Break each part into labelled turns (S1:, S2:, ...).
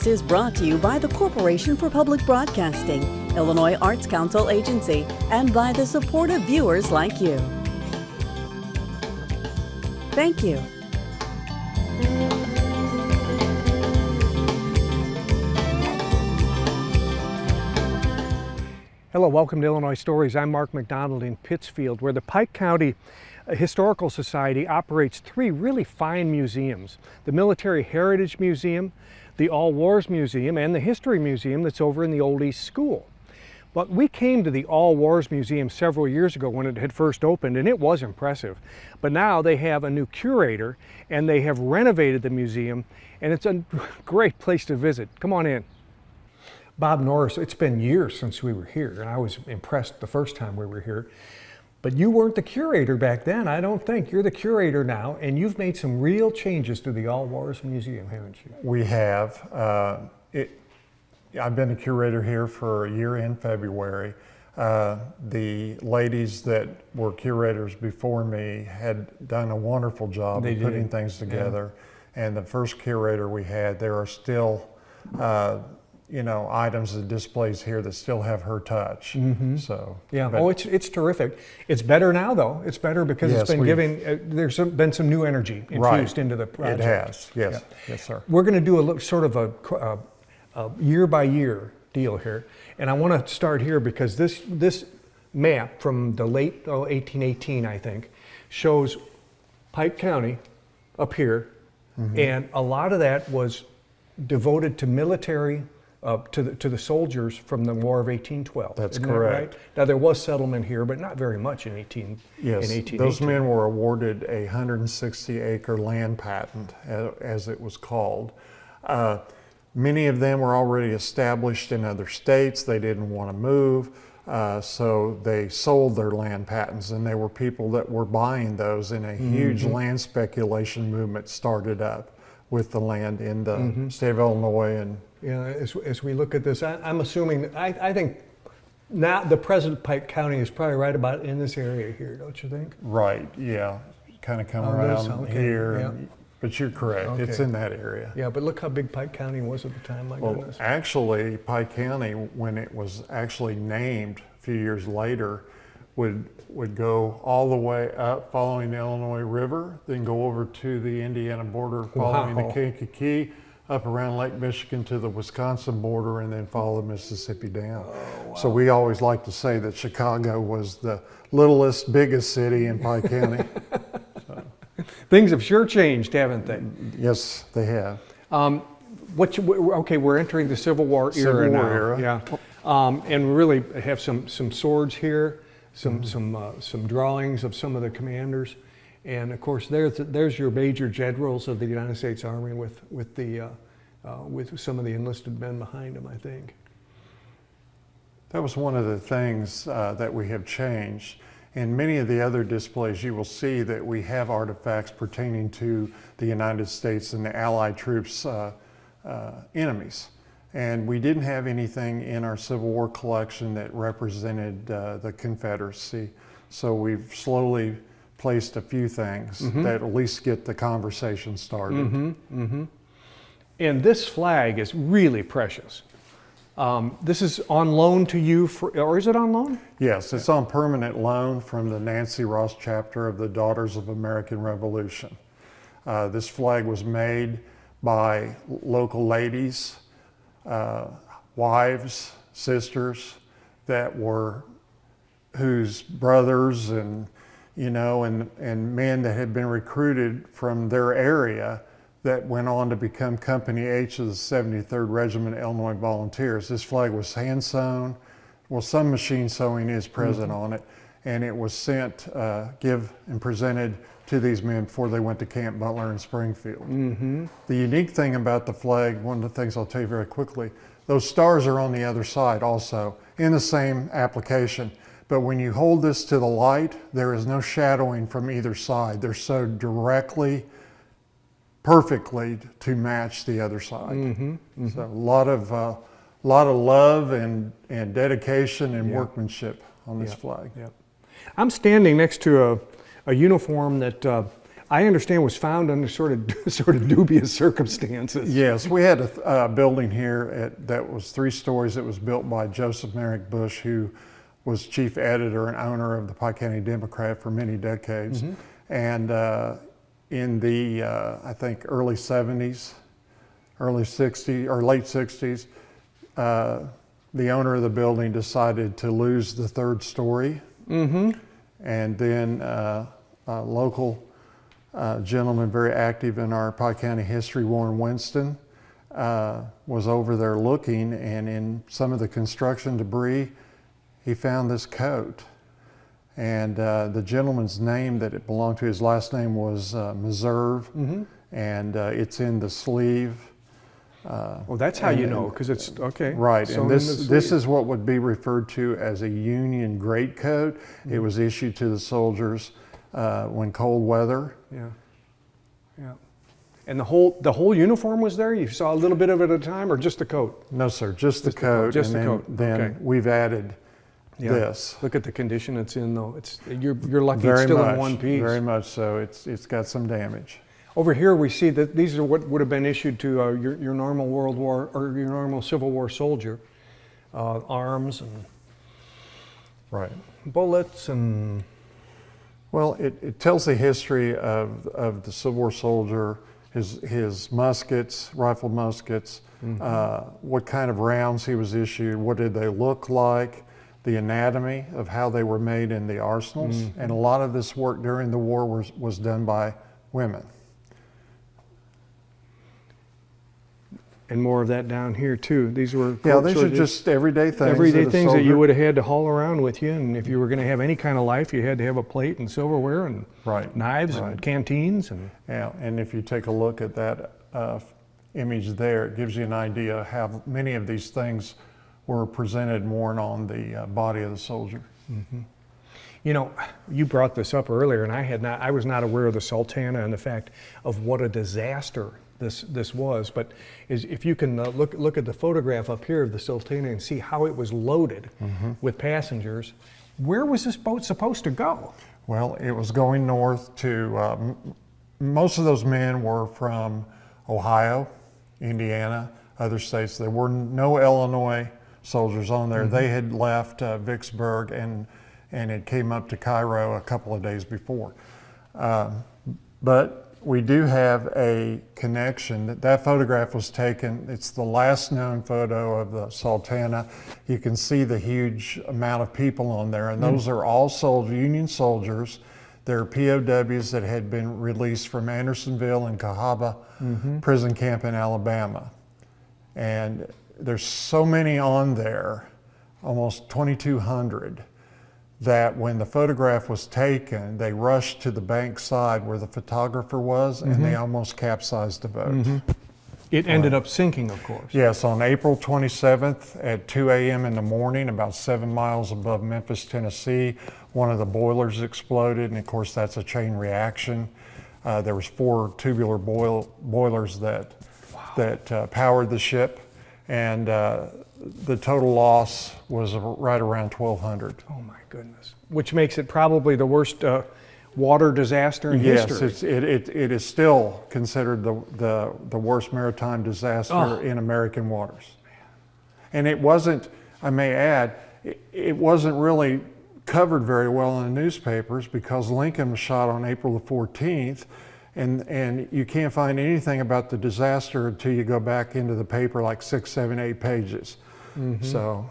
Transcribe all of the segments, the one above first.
S1: is brought to you by the Corporation for Public Broadcasting, Illinois Arts Council Agency, and by the supportive viewers like you. Thank you.
S2: Hello, welcome to Illinois Stories. I'm Mark McDonald in Pittsfield, where the Pike County Historical Society operates three really fine museums. The Military Heritage Museum, the All Wars Museum, and the History Museum that's over in the Old East School. But we came to the All Wars Museum several years ago when it had first opened, and it was impressive. But now they have a new curator, and they have renovated the museum, and it's a great place to visit. Come on in. Bob Norris, it's been years since we were here, and I was impressed the first time we were here. But you weren't the curator back then, I don't think. You're the curator now, and you've made some real changes to the All Wars Museum, haven't you?
S3: We have. I've been a curator here for a year in February. The ladies that were curators before me had done a wonderful job of putting things together. Yeah. And the first curator we had, there are still items and displays here that still have her touch. Mm-hmm. So
S2: yeah, it's terrific. It's better now, though. It's better because it's been there's been some new energy infused into the project.
S3: It has, yes,
S2: yeah.
S3: Yes, sir.
S2: We're going to do a look, sort of a year by year deal here, and I want to start here because this map from the late 1818, I think, shows Pike County up here, mm-hmm. and a lot of that was devoted to military. To the soldiers from the War of 1812.
S3: That's correct.
S2: That right? Now there was settlement here, but not very much in 1818.
S3: Those men were awarded a 160-acre land patent, as it was called. Many of them were already established in other states. They didn't want to move, so they sold their land patents, and there were people that were buying those, and a huge mm-hmm. land speculation movement started up with the land in the mm-hmm. state of Illinois. And
S2: yeah, as we look at this, I'm assuming, I think now the present Pike County is probably right about in this area here, don't you think?
S3: Right, yeah, kind of come around here, yeah. But you're correct, okay. It's in that area.
S2: Yeah, but look how big Pike County was at the time, my goodness.
S3: Actually, Pike County, when it was actually named a few years later, would go all the way up following the Illinois River, then go over to the Indiana border following the Kankakee, up around Lake Michigan to the Wisconsin border, and then follow the Mississippi down. Oh, wow. So we always like to say that Chicago was the littlest, biggest city in Pike County. So.
S2: Things have sure changed, haven't they?
S3: Yes, they have.
S2: We're entering the Civil War era now. Yeah, and we really have some swords here. Some drawings of some of the commanders, and of course there's your major generals of the United States Army with some of the enlisted men behind them, I think.
S3: That was one of the things that we have changed. In many of the other displays, you will see that we have artifacts pertaining to the United States and the Allied troops' enemies. And we didn't have anything in our Civil War collection that represented the Confederacy. So we've slowly placed a few things mm-hmm. that at least get the conversation started. Mm-hmm. Mm-hmm.
S2: And this flag is really precious. This is on loan to you, or is it on loan?
S3: Yes, it's on permanent loan from the Nancy Ross chapter of the Daughters of American Revolution. This flag was made by local ladies, wives, sisters whose brothers and men that had been recruited from their area that went on to become Company H of the 73rd Regiment Illinois Volunteers. This flag was hand sewn. Well, some machine sewing is present mm-hmm. on it, and it was sent, give and presented to these men before they went to Camp Butler in Springfield. Mm-hmm. The unique thing about the flag, one of the things I'll tell you very quickly, those stars are on the other side also in the same application. But when you hold this to the light, there is no shadowing from either side. They're sewed perfectly to match the other side. Mm-hmm. Mm-hmm. So a lot of love and dedication and workmanship on this flag.
S2: Yeah. I'm standing next to a uniform that I understand was found under sort of dubious circumstances.
S3: Yes, we had a building here that was 3 stories. It was built by Joseph Merrick Bush, who was chief editor and owner of the Pike County Democrat for many decades. And in the, I think, early 70s, early 60s, or late 60s, the owner of the building decided to lose the 3rd story. And then a local gentleman very active in our Pike County history, Warren Winston, was over there looking, and in some of the construction debris, he found this coat. And the gentleman's name that it belonged to, his last name was Meserve, and it's in the sleeve.
S2: Well, that's how you know, because it's, okay.
S3: Right,
S2: sewn
S3: and
S2: in the
S3: this
S2: sleeve.
S3: is what would be referred to as a Union greatcoat. It was issued to the soldiers when cold weather.
S2: Yeah, yeah. And the whole uniform was there? You saw a little bit of it at a time, or just the coat?
S3: No, sir, just the coat.
S2: Just the
S3: and
S2: coat.
S3: Then
S2: Okay.
S3: we've added this.
S2: Look at the condition it's in, though. You're lucky
S3: Very
S2: it's still
S3: much,
S2: in one piece.
S3: very much so. It's got some damage.
S2: Over here, we see that these are what would have been issued to your normal World War or your normal Civil War soldier, arms and
S3: Right.
S2: bullets and.
S3: Well, it tells the history of the Civil War soldier, his muskets, rifle muskets, what kind of rounds he was issued, what did they look like, the anatomy of how they were made in the arsenals. And a lot of this work during the war was done by women.
S2: And more of that down here too. These were
S3: These are just everyday things.
S2: everyday
S3: that a
S2: things that you
S3: soldier-
S2: would have had to haul around with you. And if you were going to have any kind of life, you had to have a plate and silverware and
S3: Right,
S2: knives and
S3: right.
S2: canteens and.
S3: Yeah, and if you take a look at that image there, it gives you an idea how many of these things were presented worn on the body of the soldier.
S2: You know, you brought this up earlier, and I was not aware of the Sultana and the fact of what a disaster this was. But if you can look at the photograph up here of the Sultana and see how it was loaded with passengers, where was this boat supposed to go?
S3: Well, it was going north to, most of those men were from Ohio, Indiana, other states. There were no Illinois soldiers on there. They had left Vicksburg and it came up to Cairo a couple of days before. But we do have a connection. That photograph was taken, it's the last known photo of the Sultana. You can see the huge amount of people on there, and those are all Union soldiers. They're POWs that had been released from Andersonville and Cahaba prison camp in Alabama. And there's so many on there, almost 2,200, that when the photograph was taken, they rushed to the bank side where the photographer was, and they almost capsized the boat.
S2: It ended up sinking, of course.
S3: Yes, on April 27th at 2 a.m. in the morning, about 7 miles above Memphis, Tennessee, one of the boilers exploded, and of course that's a chain reaction. There was 4 tubular boilers that powered the ship, and the total loss was right around 1,200.
S2: Oh my goodness. Which makes it probably the worst water disaster in history.
S3: Yes, it is still considered the worst maritime disaster in American waters. And it wasn't, I may add, it wasn't really covered very well in the newspapers because Lincoln was shot on April the 14th, and you can't find anything about the disaster until you go back into the paper like 6, 7, 8 pages. So.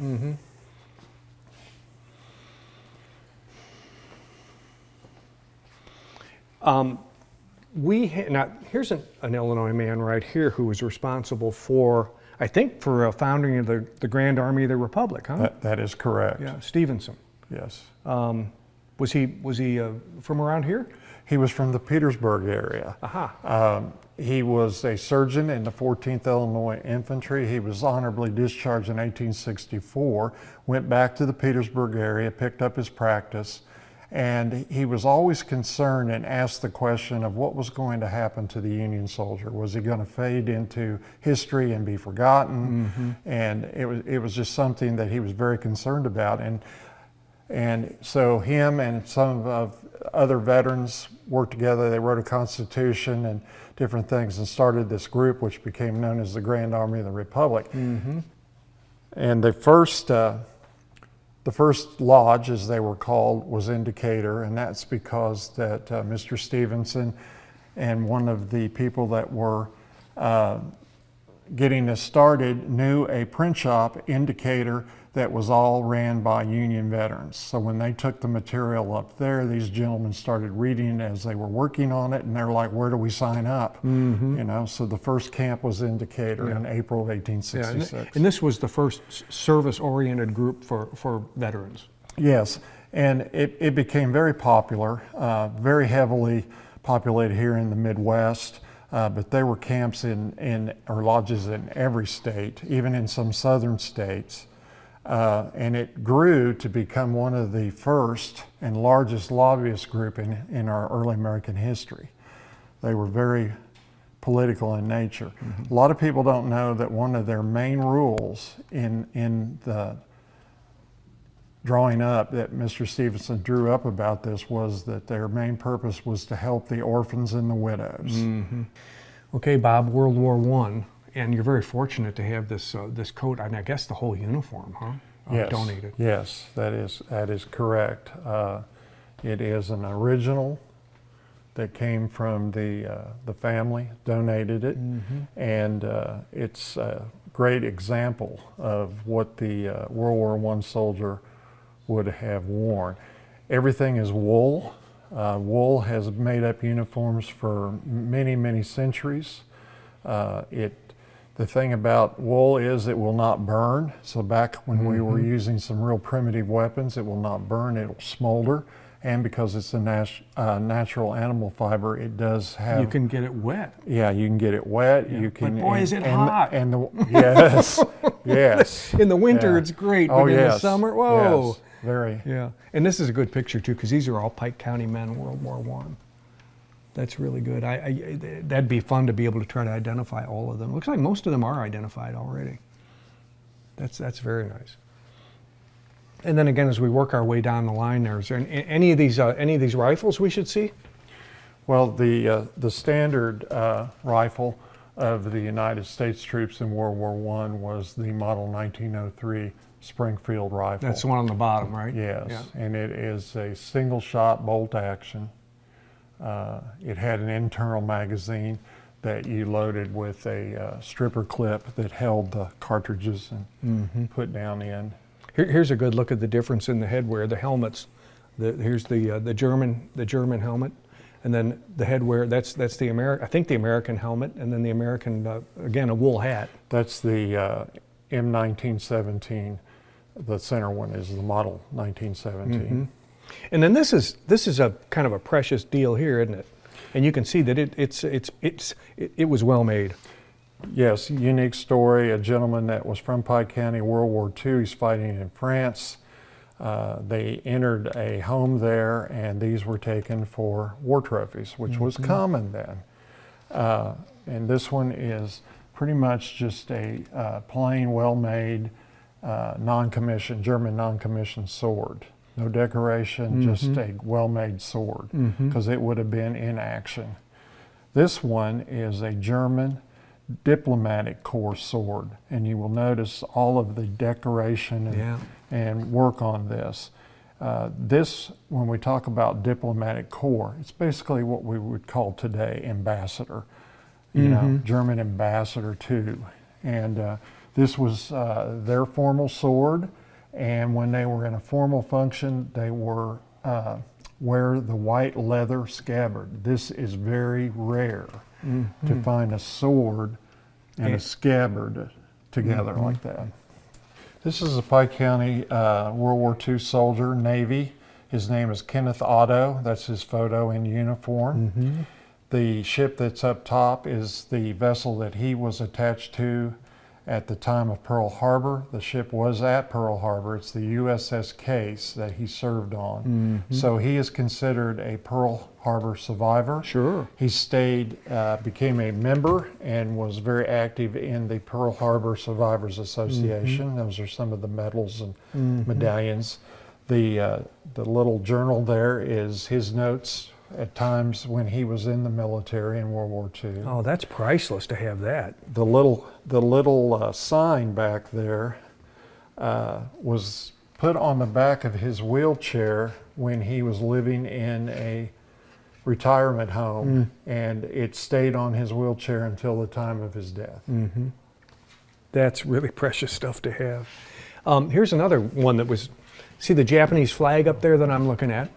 S2: Now here's an Illinois man right here who was responsible for, I think, for founding of the Grand Army of the Republic, huh?
S3: That is correct.
S2: Yeah, Stevenson.
S3: Yes.
S2: Was he from around here?
S3: He was from the Petersburg area. He was a surgeon in the 14th Illinois Infantry. He was honorably discharged in 1864, went back to the Petersburg area, picked up his practice, and he was always concerned and asked the question of what was going to happen to the Union soldier. Was he going to fade into history and be forgotten? And it was just something that he was very concerned about. And And so him and some of other veterans worked together. They wrote a constitution and different things and started this group, which became known as the Grand Army of the Republic. And the first lodge, as they were called, was in Decatur, and that's because that Mr. Stevenson and one of the people that were getting this started knew a print shop in Decatur that was all ran by Union veterans. So when they took the material up there, these gentlemen started reading as they were working on it, and they're like, where do we sign up? You know, so the first camp was in Decatur in April of 1866.
S2: Yeah, and this was the first service-oriented group for veterans.
S3: Yes, and it became very popular, very heavily populated here in the Midwest. But there were camps or lodges in every state, even in some southern states. And it grew to become one of the first and largest lobbyist group in our early American history. They were very political in nature. A lot of people don't know that one of their main rules in the drawing up that Mr. Stevenson drew up about this was that their main purpose was to help the orphans and the widows.
S2: Okay, Bob, World War I, and you're very fortunate to have this this coat, and I guess the whole uniform, huh?
S3: Yes,
S2: Donated.
S3: yes, that is correct. It is an original that came from the family, donated it, and it's a great example of what the World War I soldier would have worn. Everything is wool. Wool has made up uniforms for many, many centuries. The thing about wool is it will not burn. So back when we were using some real primitive weapons, it will not burn, it will smolder. And because it's a natural animal fiber, it does have...
S2: You can get it wet.
S3: Yeah, you can get it wet.
S2: Yeah.
S3: You can,
S2: but boy, is it hot.
S3: Yes, yes.
S2: In the winter, it's great, but in the summer, whoa.
S3: Yes, very.
S2: Yeah, and this is a good picture too, because these are all Pike County men, World War I. That's really good. That'd be fun to be able to try to identify all of them. Looks like most of them are identified already. That's very nice. And then again, as we work our way down the line, is there any of these rifles we should see?
S3: Well, the standard rifle of the United States troops in World War I was the Model 1903 Springfield rifle.
S2: That's the one on the bottom, right?
S3: Yes,
S2: Yeah.
S3: and it is a single shot bolt action. It had an internal magazine that you loaded with a stripper clip that held the cartridges and put down in.
S2: Here's a good look at the difference in the headwear, the helmets. Here's the German helmet, and then the headwear. That's the I think the American helmet, and then the American again a wool hat.
S3: That's the M1917. The center one is the Model 1917.
S2: And then this is a kind of a precious deal here, isn't it? And you can see that it was well made.
S3: Yes, unique story. A gentleman that was from Pike County, World War II. He's fighting in France. They entered a home there, and these were taken for war trophies, which was common then. And this one is pretty much just a plain, well-made, non-commissioned, German non-commissioned sword. No decoration, just a well-made sword, because it would have been in action. This one is a German diplomatic corps sword, and you will notice all of the decoration and work on this. This, when we talk about diplomatic corps, it's basically what we would call today ambassador, you know, German ambassador too. And this was their formal sword, and when they were in a formal function, they were wear the white leather scabbard. This is very rare to find a sword and a scabbard together like that. This is a Pike County World War II soldier, Navy. His name is Kenneth Otto. That's his photo in uniform. The ship that's up top is the vessel that he was attached to at the time of Pearl Harbor. The ship was at Pearl Harbor. It's the USS Case that he served on. So he is considered a Pearl Harbor survivor.
S2: Sure.
S3: He stayed, became a member, and was very active in the Pearl Harbor Survivors Association. Those are some of the medals and medallions The little journal there is his notes at times when he was in the military in World War II.
S2: Oh, that's priceless to have that.
S3: The little sign back there was put on the back of his wheelchair when he was living in a retirement home, and it stayed on his wheelchair until the time of his death.
S2: Mm-hmm. That's really precious stuff to have. Here's another one that was, see the Japanese flag up there that I'm looking at?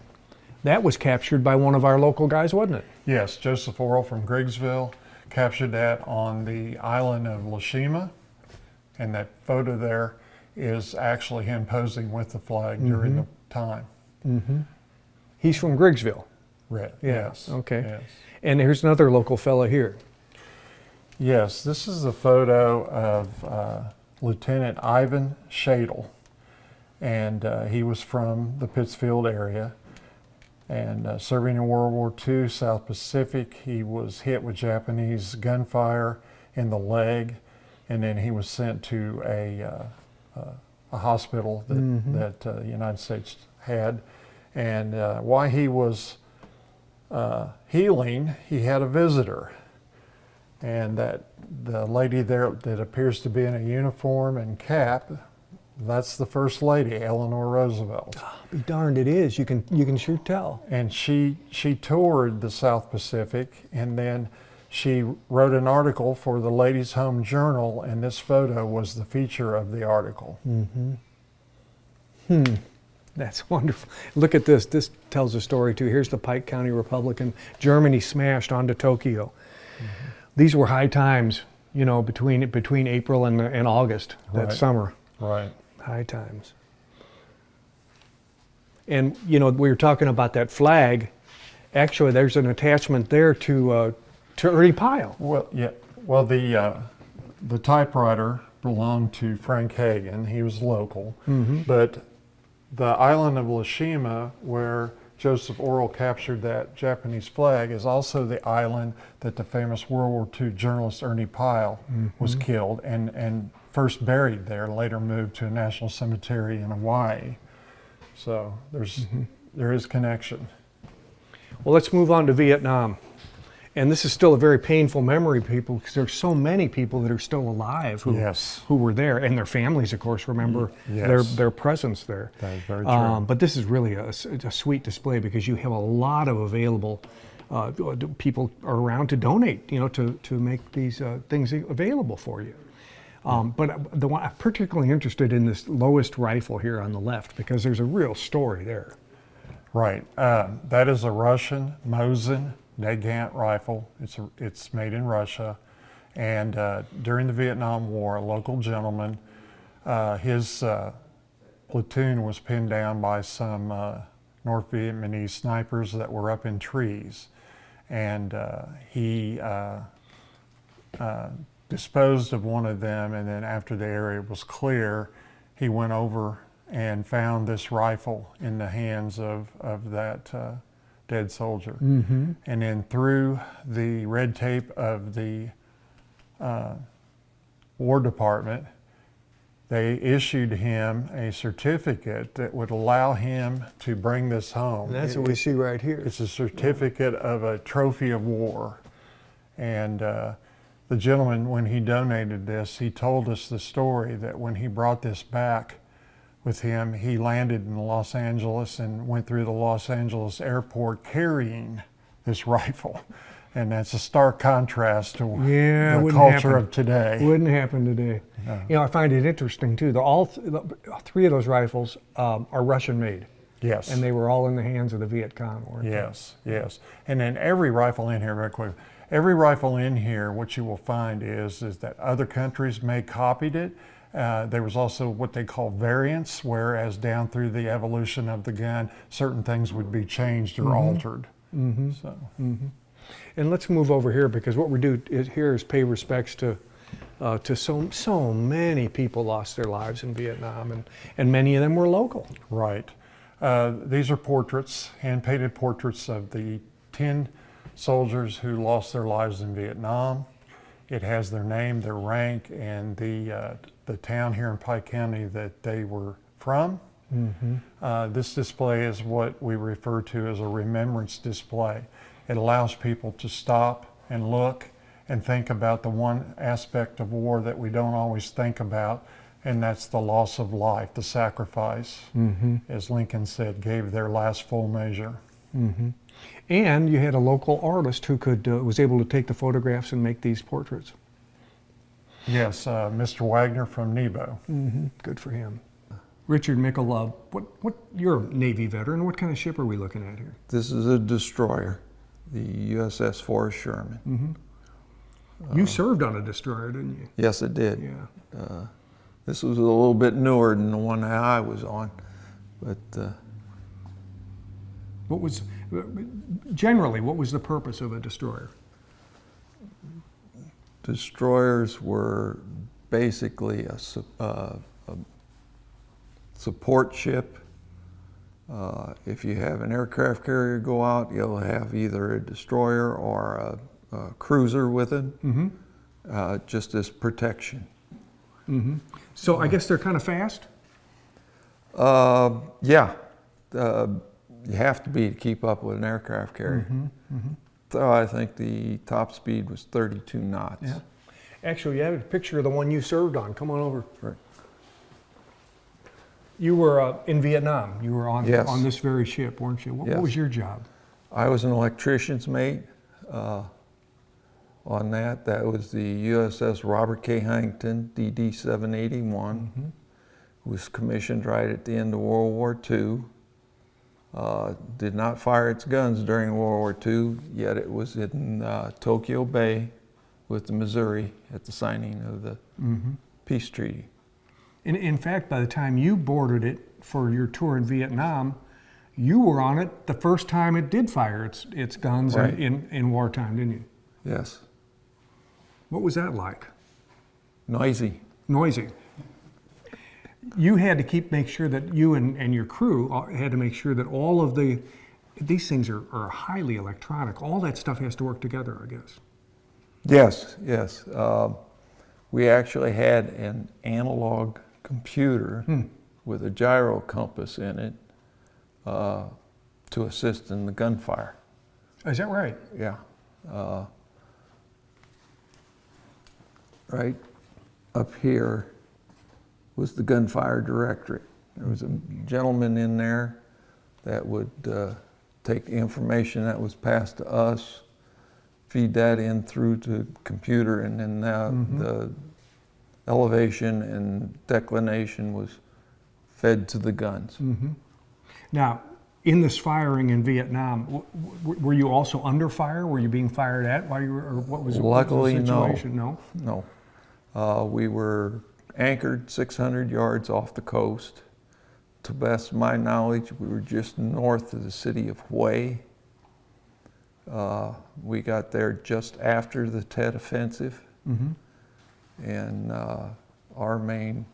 S2: That was captured by one of our local guys, wasn't it?
S3: Yes, Joseph Orrell from Griggsville captured that on the island of Lashima, and that photo there is actually him posing with the flag during the time.
S2: Mm-hmm. He's from Griggsville.
S3: Right.
S2: Yeah.
S3: Yes.
S2: Okay.
S3: Yes.
S2: And here's another local fella here.
S3: Yes, this is a photo of Lieutenant Ivan Shadle, and he was from the Pittsfield area, and serving in World War II, South Pacific. He was hit with Japanese gunfire in the leg, and then he was sent to a hospital that the United States had. And while he was healing, he had a visitor. And that the lady there that appears to be in a uniform and cap, that's the First Lady, Eleanor Roosevelt.
S2: Be darned, it is. You can sure tell.
S3: And she toured the South Pacific, and then she wrote an article for the Ladies' Home Journal, and this photo was the feature of the article.
S2: That's wonderful. Look at this. This tells a story too. Here's the Pike County Republican. Germany smashed onto Tokyo. These were high times, you know, between April and August that summer.
S3: Right.
S2: High times. And you know, we were talking about that flag. Actually, there's an attachment there to Ernie Pyle.
S3: Well, yeah. Well, the typewriter belonged to Frank Hagan. He was local, but the island of Lashima, where Joseph Orrell captured that Japanese flag, is also the island that the famous World War II journalist Ernie Pyle was killed and first buried there, later moved to a national cemetery in Hawaii. So there is connection.
S2: Well, let's move on to Vietnam. And this is still a very painful memory, people, because there's so many people that are still alive who were there, and their families, of course, remember their presence there.
S3: That is very true.
S2: But this is really a sweet display because you have a lot of available people are around to donate, you know, to make these things available for you. But the one I'm particularly interested in this lowest rifle here on the left because there's a real story there.
S3: Right. That is a Russian Mosin Nagant rifle. It's made in Russia, and during the Vietnam War, a local gentleman, his platoon was pinned down by some North Vietnamese snipers that were up in trees, and he disposed of one of them, and then after the area was clear, he went over and found this rifle in the hands of that dead soldier. And then through the red tape of the War Department, they issued him a certificate that would allow him to bring this home.
S2: And that's what we see right here.
S3: It's a certificate of a trophy of war. And the gentleman, when he donated this, he told us the story that when he brought this back with him, he landed in Los Angeles and went through the Los Angeles airport carrying this rifle. And that's a stark contrast to the culture of today.
S2: Wouldn't happen today. No. You know, I find it interesting too. All three of those rifles are Russian made.
S3: Yes.
S2: And they were all in the hands of the Viet Cong.
S3: Yes, yes. And then every rifle in here, real quick, every rifle in here, what you will find is that other countries may copied it. There was also what they call variants, whereas down through the evolution of the gun, certain things would be changed or altered. So.
S2: And let's move over here because what we do here is pay respects to so many people lost their lives in Vietnam, and many of them were local.
S3: Right. These are portraits, hand-painted portraits of the 10 soldiers who lost their lives in Vietnam. It has their name, their rank, and the town here in Pike County that they were from This display is what we refer to as a remembrance display. It allows people to stop and look and think about the one aspect of war that we don't always think about, and that's the loss of life, the sacrifice, as Lincoln said, gave their last full measure.
S2: And you had a local artist who was able to take the photographs and make these portraits.
S3: Yes, Mr. Wagner from Nebo.
S2: Good for him. Richard Mickle, you're a Navy veteran. What kind of ship are we looking at here?
S4: This is a destroyer, the USS Forrest Sherman.
S2: You served on a destroyer, didn't you?
S4: Yes, it did.
S2: Yeah.
S4: This was a little bit newer than the one that I was on, but
S2: generally, what was the purpose of a destroyer?
S4: destroyers were basically a support ship. If you have an aircraft carrier go out, you'll have either a destroyer or a cruiser with it, just as protection.
S2: So I guess they're kind of fast?
S4: Yeah, you have to be to keep up with an aircraft carrier. So I think the top speed was 32 knots.
S2: Yeah. Actually, you have a picture of the one you served on. Come on over.
S4: Right.
S2: You were in Vietnam. You were on
S4: Yes.
S2: this very ship, weren't you? What
S4: Yes.
S2: was your job?
S4: I was an electrician's mate on that. That was the USS Robert K. Huntington, DD 781. Was commissioned right at the end of World War II. Did not fire its guns during World War II, yet it was in Tokyo Bay with the Missouri at the signing of the peace treaty.
S2: In fact, by the time you boarded it for your tour in Vietnam, you were on it the first time it did fire its guns
S4: Right.
S2: in wartime, didn't you?
S4: Yes.
S2: What was that like?
S4: Noisy.
S2: Noisy. You had to make sure that you and your crew had to make sure that all of these things are highly electronic. All that stuff has to work together, I guess.
S4: Yes, yes. We actually had an analog computer with a gyro compass in it to assist in the gunfire.
S2: Is that right?
S4: Yeah. Right up here was the gunfire directorate. There was a gentleman in there that would take the information that was passed to us, feed that in through to the computer, and then the elevation and declination was fed to the guns.
S2: Now, in this firing in Vietnam, were you also under fire? Were you being fired at while you were, or what was
S4: Luckily,
S2: the situation? No.
S4: No. We were anchored 600 yards off the coast. To best of my knowledge, we were just north of the city of Hue. We got there just after the Tet Offensive. And our main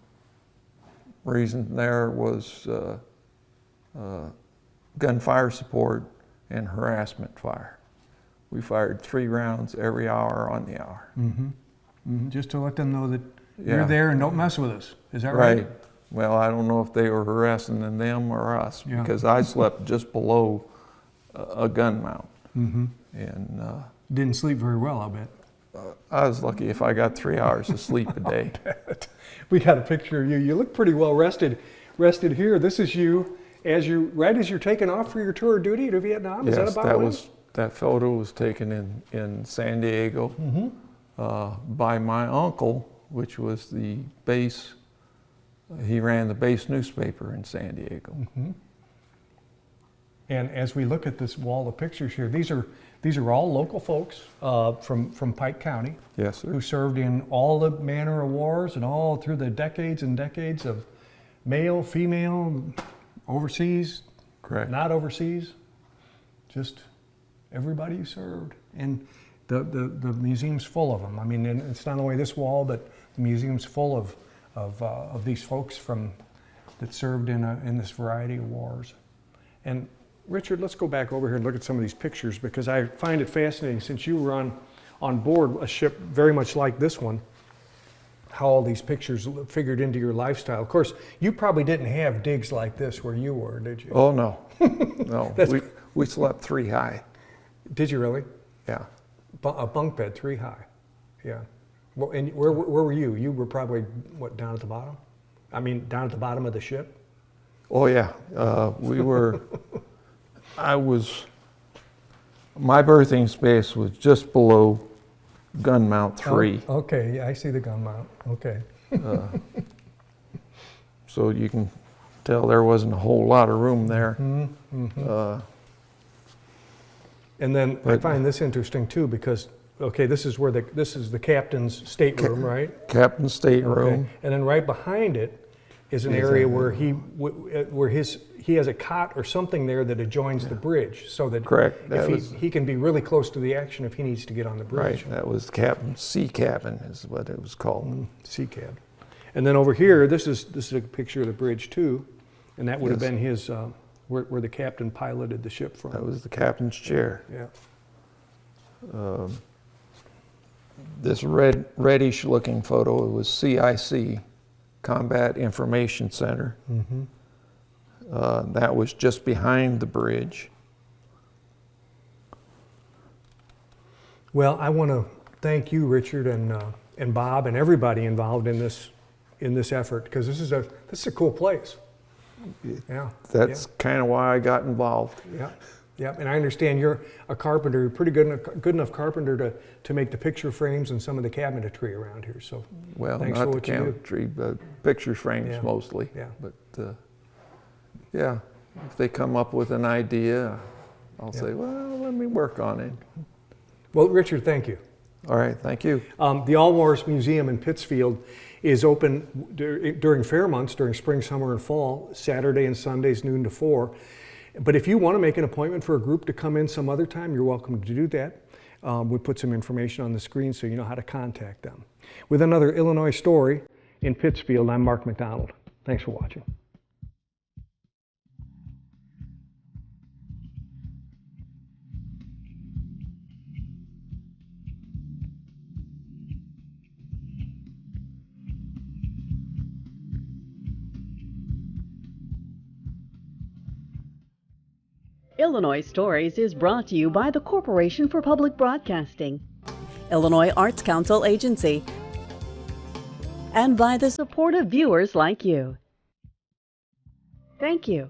S4: reason there was gunfire support and harassment fire. We fired 3 rounds every hour on the hour.
S2: Just to let them know that
S4: Yeah.
S2: you're there and don't mess with us. Is that right?
S4: Right. Well, I don't know if they were harassing them or us,
S2: Yeah.
S4: because I slept just below a gun mount. And
S2: Didn't sleep very well, I'll bet.
S4: I was lucky if I got 3 hours of sleep a day.
S2: We got a picture of you. You look pretty well rested here. This is you right as you're taking off for your tour of duty to Vietnam. Is that
S4: Yes,
S2: about when?
S4: that photo was taken in San Diego by my uncle, which was the base. He ran the base newspaper in San Diego.
S2: And as we look at this wall of pictures here, these are all local folks from Pike County.
S4: Yes, sir.
S2: Who served in all the manner of wars and all through the decades and decades of male, female, overseas,
S4: Correct.
S2: not overseas, just everybody who served. And the museum's full of them. I mean, and it's not only this wall, but the museum's full of these folks that served in this variety of wars. And Richard, let's go back over here and look at some of these pictures, because I find it fascinating, since you were on board a ship very much like this one. how all these pictures figured into your lifestyle. Of course, you probably didn't have digs like this where you were, did you?
S4: Oh, no. No. We slept 3 high.
S2: Did you really?
S4: Yeah.
S2: A bunk bed 3 high. Yeah. Well, and where were you? You were probably, what, down at the bottom? I mean, down at the bottom of the ship?
S4: Oh, yeah. My berthing space was just below gun mount 3.
S2: Oh, okay, yeah, I see the gun mount. Okay.
S4: So you can tell there wasn't a whole lot of room there.
S2: And then I find this interesting too, because okay, this is the captain's stateroom, right?
S4: Captain's stateroom.
S2: Okay. And then right behind it is an area where he has a cot or something there that adjoins the bridge, so that
S4: Correct.
S2: he can be really close to the action if he needs to get on the bridge.
S4: Right. That was captain's sea cabin, is what it was called.
S2: Sea cab. And then over here, this is a picture of the bridge too, and that would have been his where the captain piloted the ship from.
S4: That was the captain's chair.
S2: Yeah.
S4: This reddish looking photo, it was CIC, Combat Information Center. That was just behind the bridge.
S2: Well, I want to thank you, Richard, and Bob, and everybody involved in this effort, because this is a cool place. Yeah.
S4: That's kind of why I got involved.
S2: Yeah. Yeah, and I understand you're a carpenter, pretty good enough carpenter to make the picture frames and some of the cabinetry around here. So,
S4: well,
S2: thanks
S4: not
S2: for
S4: the
S2: what you do.
S4: cabinetry, but picture frames mostly.
S2: Yeah.
S4: But yeah, if they come up with an idea, I'll say, well, let me work on it.
S2: Well, Richard, thank you.
S4: All right, thank you.
S2: The All Wars Museum in Pittsfield is open during fair months, during spring, summer, and fall, Saturday and Sundays, noon to 4. But if you want to make an appointment for a group to come in some other time, you're welcome to do that. We put some information on the screen so you know how to contact them. With another Illinois story in Pittsfield, I'm Mark McDonald. Thanks for watching.
S1: Illinois Stories is brought to you by the Corporation for Public Broadcasting, Illinois Arts Council Agency, and by the support of viewers like you. Thank you.